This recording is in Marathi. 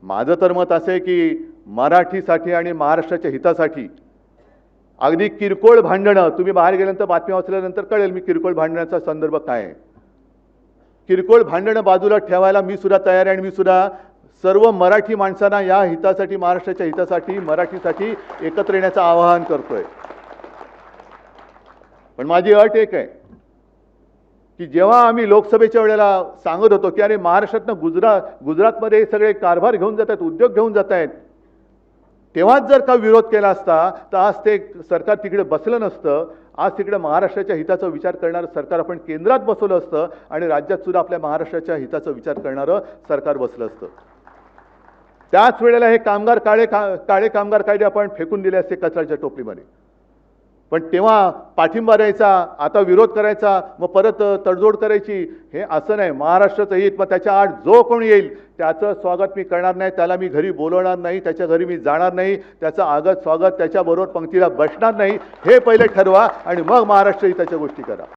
माझं तर मत असं आहे की मराठीसाठी आणि महाराष्ट्राच्या हितासाठी अगदी किरकोळ भांडणं, तुम्ही बाहेर गेल्यानंतर बातम्या वाचल्यानंतर कळेल मी किरकोळ भांडण्याचा संदर्भ काय आहे. किरकोळ भांडणं बाजूला ठेवायला मी सुद्धा तयार आहे आणि मी सुद्धा सर्व मराठी माणसांना या हितासाठी, महाराष्ट्राच्या हितासाठी, मराठीसाठी एकत्र येण्याचं आवाहन करतोय. पण माझी अट एक आहे की जेव्हा आम्ही लोकसभेच्या वेळेला सांगत होतो की अरे महाराष्ट्रातनं गुजरातमध्ये हे सगळे कारभार घेऊन जात आहेत, उद्योग घेऊन जात आहेत, तेव्हाच जर का विरोध केला असता तर आज ते सरकार तिकडे बसलं नसतं. आज तिकडे महाराष्ट्राच्या हिताचा विचार करणारं सरकार आपण केंद्रात बसवलं असतं आणि राज्यात सुद्धा आपल्या महाराष्ट्राच्या हिताचा विचार करणारं सरकार बसलं असतं. त्याच वेळेला हे काळे कामगार कायदे आपण फेकून दिले असते कचऱ्याच्या टोपलीमध्ये. पण तेव्हा पाठिंबा द्यायचा, आता विरोध करायचा, मग परत तडजोड करायची, हे असं नाही. महाराष्ट्राचं हित, मग त्याच्या आड जो कोणी येईल त्याचं स्वागत मी करणार नाही, त्याला मी घरी बोलवणार नाही, त्याच्या घरी मी जाणार नाही, त्याचं आगत स्वागत त्याच्याबरोबर पंक्तीला बसणार नाही, हे पहिले ठरवा आणि मग महाराष्ट्र हिताच्या गोष्टी करा.